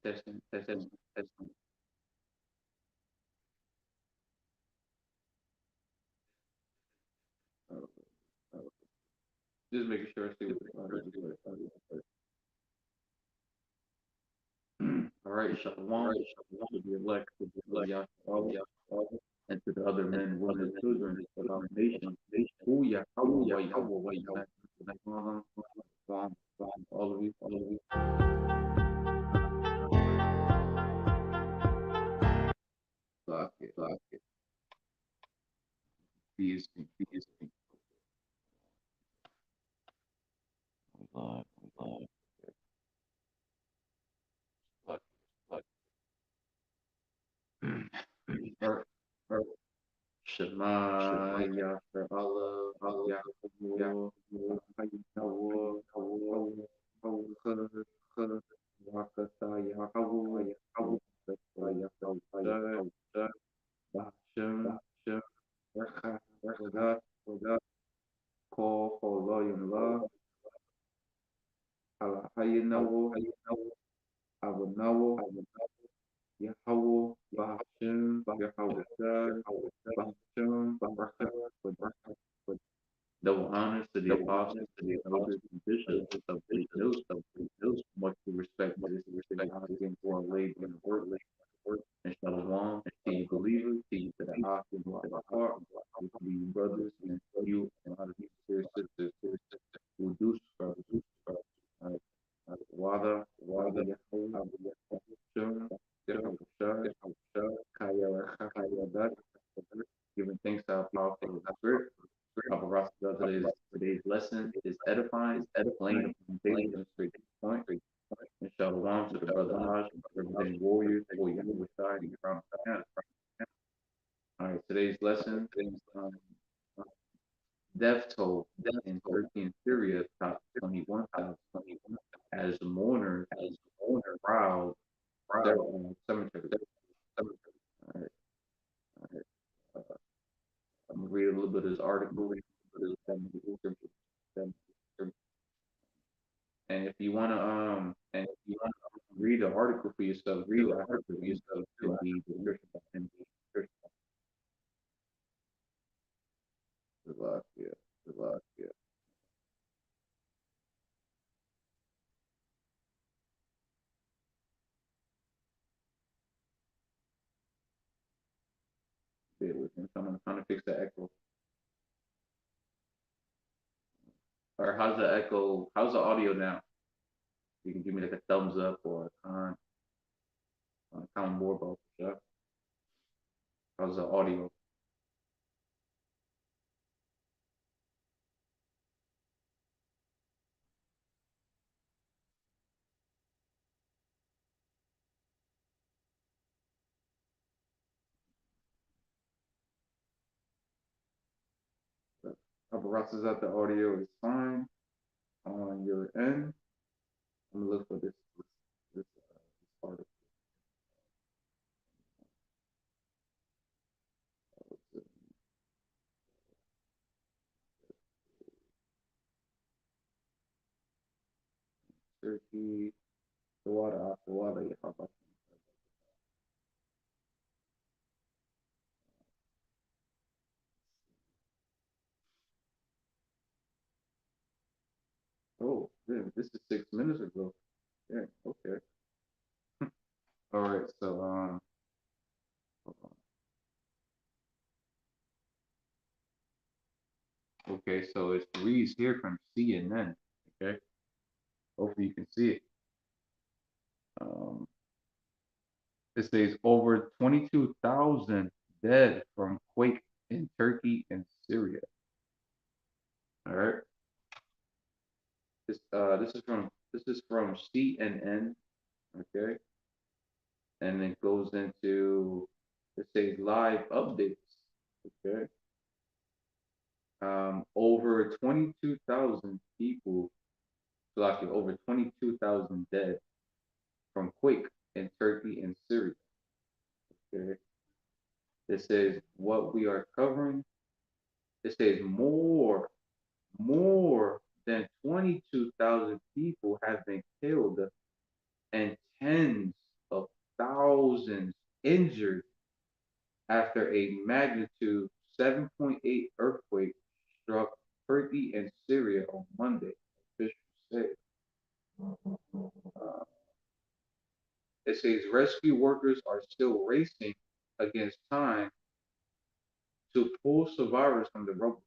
Testing, testing, testing. Uh, uh, just making sure I see what the audio is. All right, Shalom, to the elect, of Yahweh, and to the other men, women, and children of our nation. Who Yahawah, Yahweh, all of you, all of you. Lock it. Peace, peace, peace. Lock, lock, lock, lock. All right. Shema Yasher Allah Yahuwah Yahawah Rakata Yahawah Yahawah Bahasham HAQADASH Halalyam NAWA NAWA Yahawah Bahasham Bahasham Double honors to the apostles, to the elders and bishops of those much respect to this respect again for our labor and work and shalom to you believers, to you to the house and to the heart, to you brothers and you and other sisters who do subscribe. Wada, Yahweh, Shum, Yahweh, HAYA, giving thanks to our powerful spirit. Our Rasta today's lesson is edifying, laying the foundation of straight point. And shalom to the brother Hajj, representing warriors for YAHAWASHI and Crown of. All right, today's lesson is death toll in Turkey and Syria top 21,000 as mourners crowd their cemeteries. All right, all right. I'm gonna read a little bit of this article. And if you read the article for yourself, too, I heard for yourself to be the description of yeah. Bear with me. I'm trying to fix the echo. Or how's the echo? How's the audio now? You can give me like a thumbs up or a comment more about stuff. How's the audio? Paparazzi's at the audio is fine on your end. I'm gonna look for this article. Turkey, the water, yeah. Oh, damn, this is 6 minutes ago. Yeah, okay. All right, so hold on. Okay, so it's Reese here from CNN. Okay, hopefully you can see it. Um, it says over 22,000 dead from quake in Turkey and Syria. All right, this is from CNN. Okay, and it goes into it says live updates. Okay, over 22,000 people, like over 22,000 dead from quake in Turkey and Syria. Okay, it says what we are covering. It says more than 22,000 people have been killed and tens after a magnitude 7.8 earthquake struck Turkey and Syria on Monday, officials said. Uh, it says rescue workers are still racing against time to pull survivors from the rubble.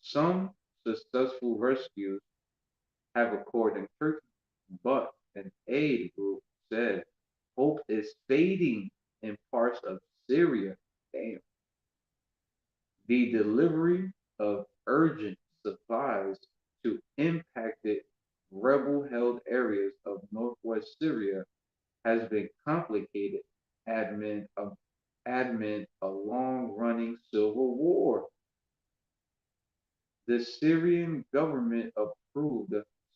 Some successful rescues have occurred in Turkey, but an aid group said hope is fading in parts of Syria. Damn. The delivery of urgent supplies to impacted rebel-held areas of northwest Syria has been complicated amid a long-running civil war. The Syrian government approved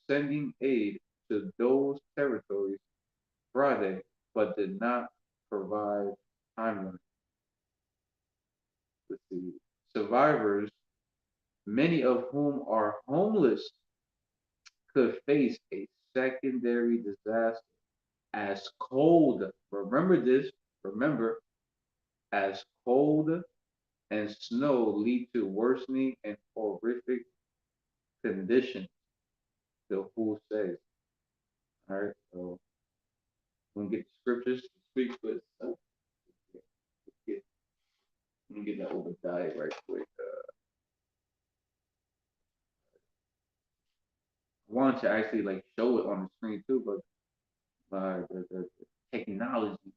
sending aid to those territories Friday, but did not provide timeline. Let's see. Survivors, many of whom are homeless, could face a secondary disaster as cold. Remember this. Remember, as cold and snow lead to worsening and horrific conditions. The WHO says. All right, so we're gonna get the scriptures to speak for itself. Let me get that Obadiah right quick. I wanted to actually like show it on the screen too, but the technology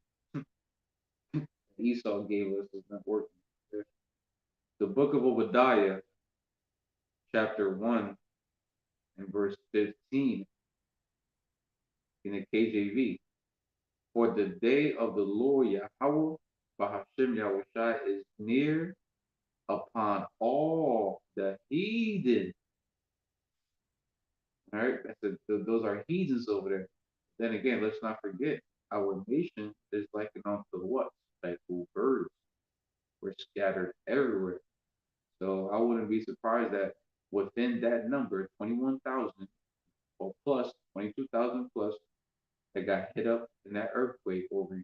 Esau gave us is not working. The book of Obadiah, chapter 1 and verse 15 in the KJV. For the day of the Lord YAHAWAH BAHASHAM is near upon all the heathen. All right, those are heathens over there. Then again, let's not forget, our nation is likened unto what? Speckled birds. We're scattered everywhere. So I wouldn't be surprised that within that number, 21,000 or plus, 22,000 plus, that got hit up in that earthquake over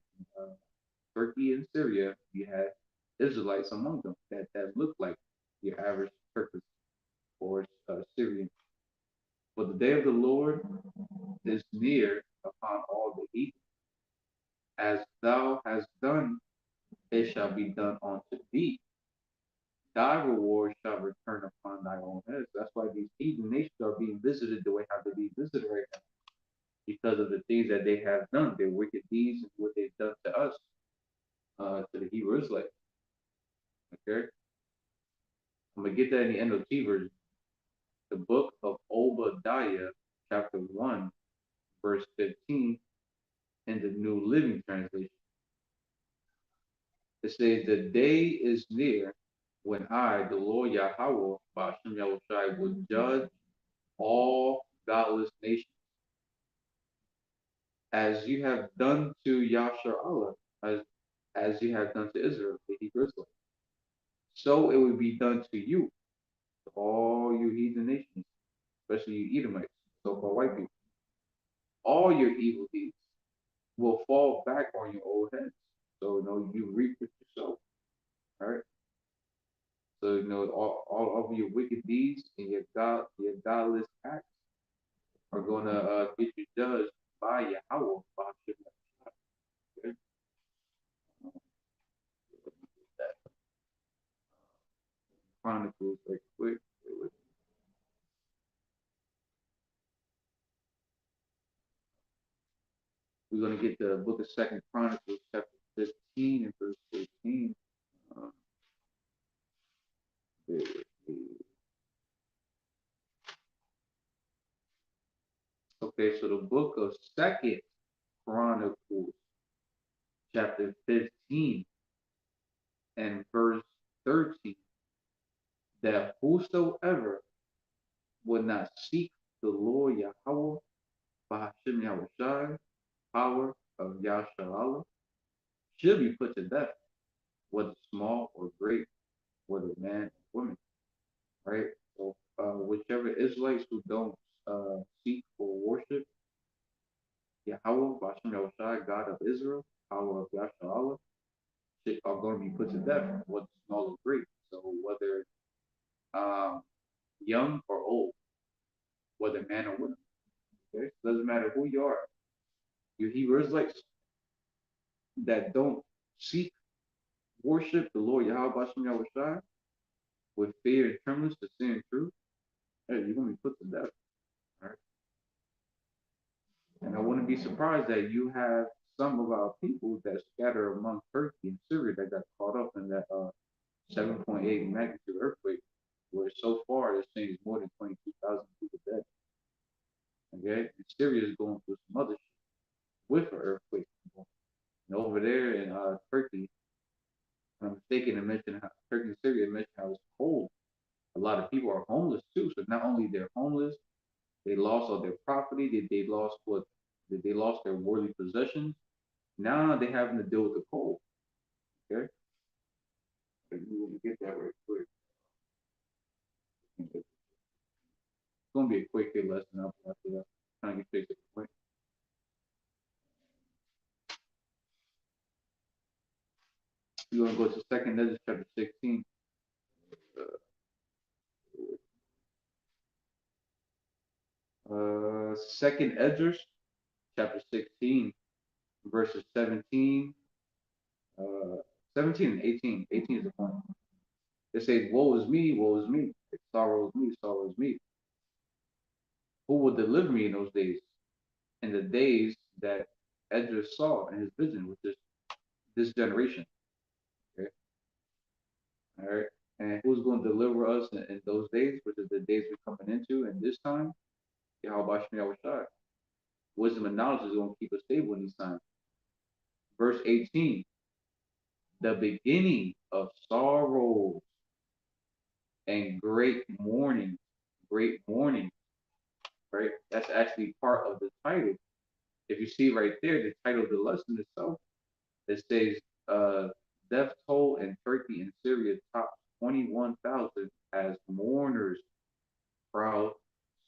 Turkey and Syria, you had Israelites among them that looked like your average Turkish or Syrian. But the day of the Lord is near upon all the heathen. As thou hast done, it shall be done unto thee. Thy reward shall return upon thy own head. That's why these heathen nations are being visited the way how they be visited right now. Because of the things that they have done, their wicked deeds and what they've done to us, to the Hebrew Israelites. Okay? I'm going to get that in the NLT version. The book of Obadiah, chapter 1, verse 15, in the New Living Translation. It says, the day is near when I, the Lord YAHAWAH, BAHASHAM YAHWASHI, will judge all godless nations, as you have done to Yasharallah, as you have done to Israel, the Hebrew Israelites. So it will be done to you, to all you heathen nations, especially you Edomites, so-called white people. All your evil deeds will fall back on your old heads. So, you reap what you sow. All right? So, all of your wicked deeds and your godless acts are going to get you judged by Yahawah. Okay? Chronicles, right quick. We're going to get the book of 2 Chronicles, chapter 15 and verse 13. Okay, so the book of 2 Chronicles, chapter 15 and verse 13, that whosoever would not seek the Lord YAHAWAH, BAHASHAM YAHWASHI, power of Yasharallah, should be put to death, whether small or great, whether man or woman. Right? So whichever Israelites who don't seek or worship Yahawah, BAHASHAM YAHWASHI, God of Israel, power of Yasharallah, are going to be put to death, whether small or great. So whether young or old, whether man or woman. Okay, doesn't matter who you are. You Hebrew Israelites that don't seek worship the Lord YAHAWASHI with fear and trembleness to sin and truth, hey, you're gonna be put to death. All right? And I wouldn't be surprised that you have some of our people that scatter among Turkey and Syria that got caught up in that 7.8 magnitude earthquake, where so far they're saying it's more than 22,000 people dead. Okay, and Syria is going through some other shit with an earthquake. And over there in Turkey, if I'm mistaken, to mention how Turkey and Syria mentioned how it's cold. A lot of people are homeless too. So not only they're homeless, they lost all their property, they lost they lost their worldly possessions. Now they're having to deal with the cold. Okay, but you will get that right quick. It's gonna be a quick hit lesson after that. Trying to get straight to the point. You're gonna go to Second Ezra chapter 16. Second Ezra chapter 16, verses 17, 17 and 18. 18 is the point. They say, woe is me, woe is me. Sorrow is me, sorrow is me. Who will deliver me in those days? In the days that Ezra saw in his vision, which is this generation. Okay. All right. And who's going to deliver us in those days, which is the days we're coming into, and this time? YAHAWASHI. Wisdom and knowledge is going to keep us stable in these times. Verse 18. The beginning of sorrows and great mourning. Great mourning. Right? That's actually part of the title. If you see right there, the title of the lesson itself, it says death toll in Turkey and Syria tops 21,000 as mourners crowd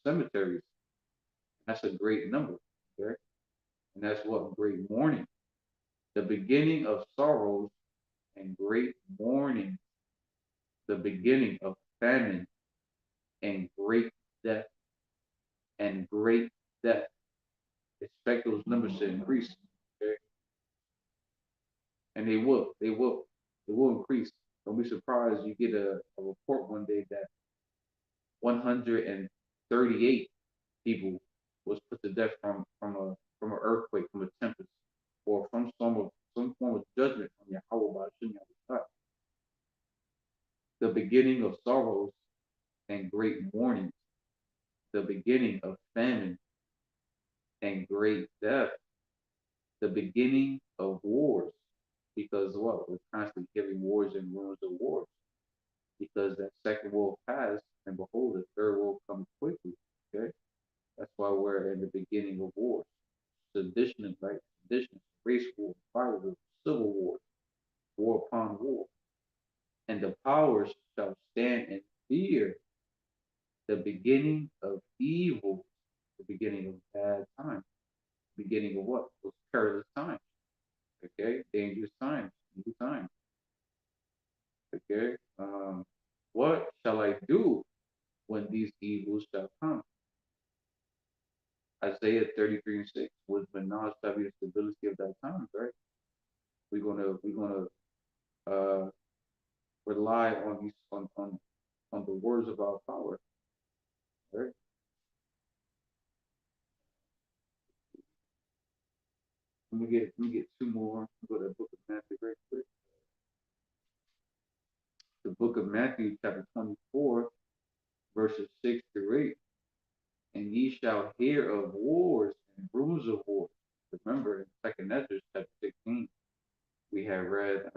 cemeteries. That's a great number. Okay? And that's what great mourning. The beginning of sorrows and great mourning. The beginning of famine and great death. And great death. Expect those numbers to increase. Okay? And they will increase. Don't be surprised you get a report one day that 138 people was put to death from an earthquake, from a tempest, or from some form of judgment from YAHAWAH. The beginning of sorrows and great mourning, the beginning of famine and great death, the beginning of wars. Because what? We're constantly hearing wars and rumors of wars. Because that second world passed, and behold, the third world comes quickly. Okay? That's why we're in the beginning of wars. Sedition, right? Sedition, race war, fire war, civil war, war upon war. And the powers shall stand in fear. The beginning of evil, the beginning of bad times, the beginning of what? Those perilous times. Okay? Dangerous times, new times. Okay? What shall I do when these evils shall come? Isaiah 33 and 6 was when knowledge shall be the stability of that time, right? We're gonna rely on these on the words of our power, right? Let me get two more. Go to the book of Matthew very quick. The book of Matthew, chapter 24, verses 6 through 8. And ye shall hear of wars and rumors of wars. Remember in Second Ezra, chapter 16, we have read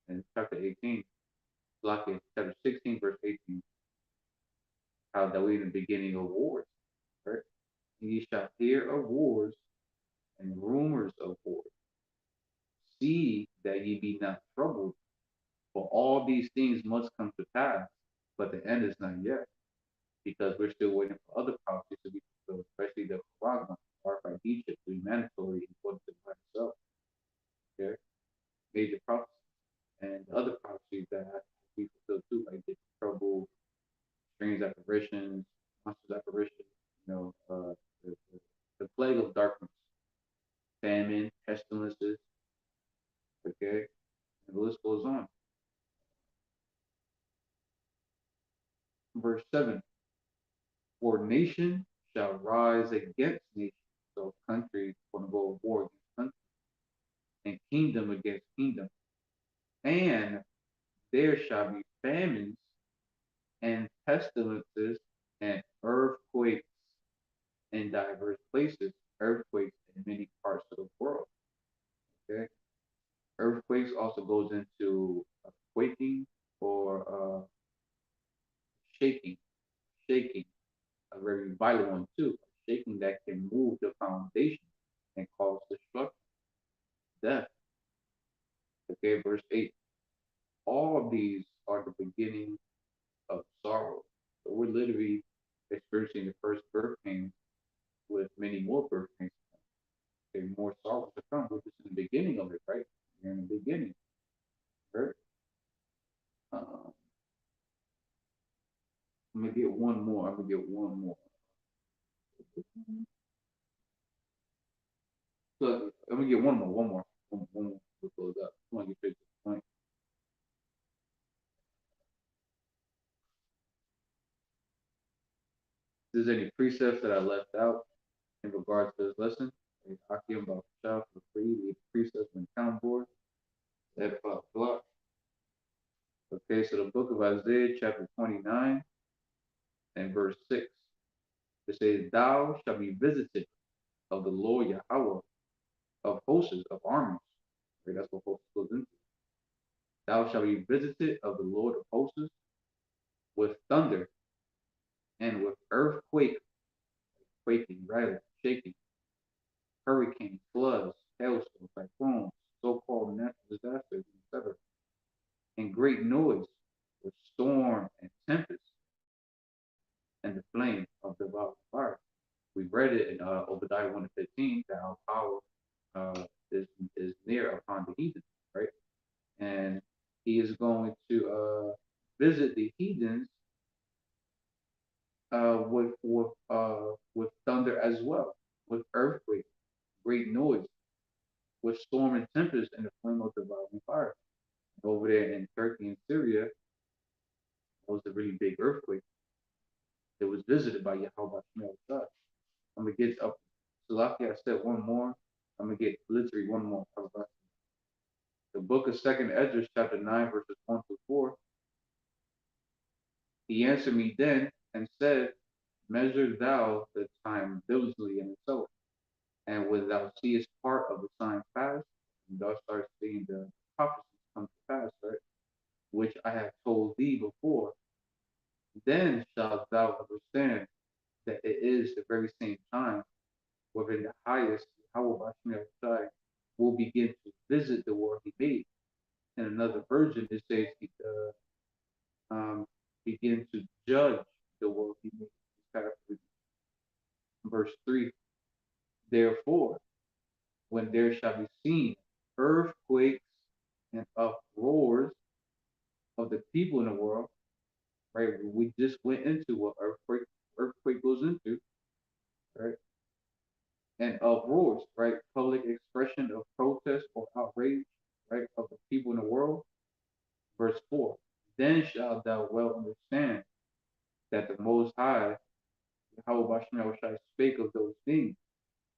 in chapter 18, chapter 16, verse 18, how that we're in the beginning of wars, right? And ye shall hear of wars and rumors of wars. See that ye be not troubled, for all these things must come to pass, but the end is not yet, because we're still waiting for other prophecies to be fulfilled, especially the Quran, Egypt, to be mandatory in according to the itself. Okay? Major prophecy. and the other prophecies that have to be fulfilled too, like the trouble, strange apparitions, monsters apparitions, the plague of darkness, famine, pestilences, okay, and the list goes on. Verse 7, for nation shall rise against nation. So countries going to go to war against country, and kingdom against kingdom. And there shall be famines and pestilences and earthquakes in diverse places, earthquakes in many parts of the world. Okay, earthquakes also goes into quaking or shaking, shaking, a very violent one too, shaking that can move the foundation and cause destruction, death. Okay, verse 8. All of these are the beginning of sorrow. So we're literally experiencing the first birth pains with many more birth pains. Okay, more sorrows to come. We're just in the beginning of it, right? We're in the beginning, right? I'm gonna get one more. I'm gonna get one more. So I'm gonna get one more. One more to close up. I want to get straight to the point. If there's any precepts that I left out in regards to this lesson, talking about child for free, the precepts and count board, that block. Okay, so the book of Isaiah, chapter 29 and verse 6. It says, thou shalt be visited of the Lord Yahawah of hosts of armies. Okay, that's what hosts goes into. Thou shalt be visited of the Lord of hosts with thunder and with earthquake, quaking, rattling, shaking, hurricanes, floods, hailstones, cyclones, so-called natural disasters, etc. And great noise with storm and tempest and the flame of the fire. We read it in Obadiah 1:15 that our power is near upon the heathen, right? And he is going to visit the heathens with thunder as well, with earthquake, great noise, with storm and tempest and the flame of devouring fire. Over there in Turkey and Syria, was a really big earthquake. It was visited by YAHAWAH He Is. I'm gonna get up. So lucky I said one more. I'm gonna get literally one more. The book of Second Esdras, chapter 9, verses 1 through 4. He answered me then and said, measure thou the time diligently in itself, and when thou seest part of the sign past, and thou start seeing the prophecies come to pass, right? Which I have told thee before, then shalt thou understand that it is the very same time wherein the highest YAHAWASHI will begin to visit the world he made. In another version, it says begin to judge the world he made. Verse 3, therefore, when there shall be seen earthquakes and uproars of the people in the world, right? We just went into what earthquake goes into, right? And uproars, right? Public expression of protest or outrage, right? Of the people in the world. Verse 4, then shalt thou well understand that the Most High, YAHAWASHI, spake of those things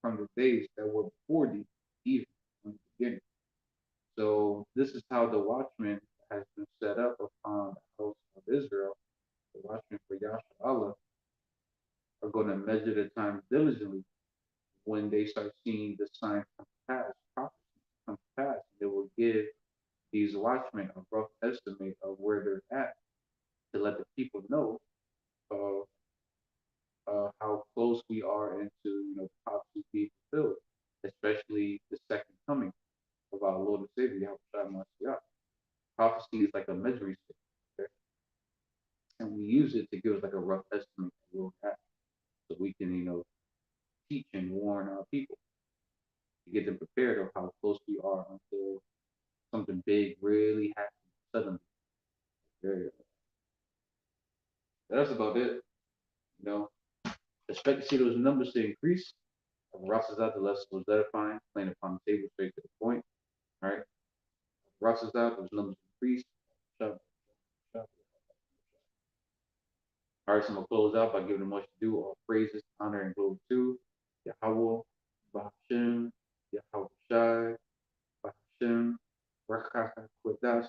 from the days that were before thee, even from the beginning. So this is how the watchman has been set up upon the house of Israel. The watchmen for Yahshua are going to measure the time diligently when they start seeing the signs come to pass, prophecies come to pass. They will give these watchmen a rough estimate of where they're at to let the people know how close we are into prophecy being fulfilled, especially the second coming of our Lord and Savior, Yahweh. Prophecy is like a measuring stick, okay? And we use it to give us like a rough estimate of where we're at, so we can, teach and warn our people to get them prepared of how close we are until something big really happened suddenly. Very, that's about it. You know, expect to see those numbers to increase. Rosses out, the less was edifying, plain upon the table, straight to the point. All right. Rosses out, those numbers increase. All right, so I'm gonna close out by giving them much to do, all praises, honor, and glory to Yahawah, BAHASHAM, YAHAWASHI, BAHASHAM, QaDash.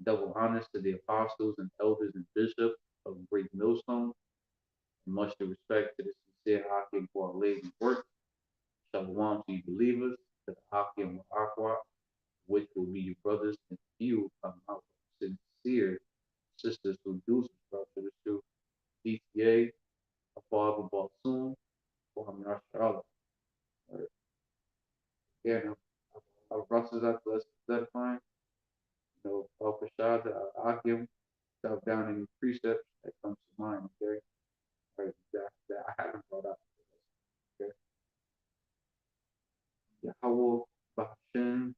Double honors to the apostles and elders and bishops of Great Millstone, and much to respect to the sincere Hakim for our lazy work. Shalom to you believers, to the Hakim Aqua, which will be your brothers, and few come out sincere sisters who do subscribe to the truth. PTA, Father Balsoon, for Hamyashala. Again, our brothers out to us edifying. You know, Prashad, Hakim, stuff down in precepts that comes to mind, okay? Right, that I haven't brought up. Okay. Yahawah, BAHASHAM,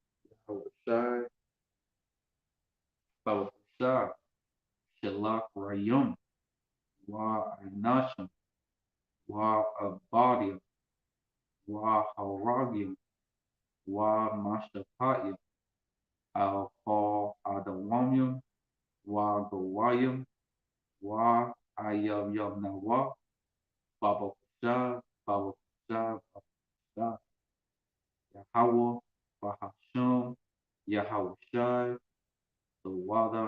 YAHAWASHI, BAHASHAM, Shalak Rayum, 𝐤𝐄𝐄𝐄, 𝐤𝐄𝐄𝐅, 𝐤𝐿aryam, 𝐤𝐿amashapatyam, 𝐿𝐻ADAWAMYam, 𝐤𝐿aGAWAYam, 𝐤𝐿aYAHYAMNAWA, BABASHAM, BABASHAM, BABASHAM, Yahawah, BAHASHAM, YAHAWASHI, the Wada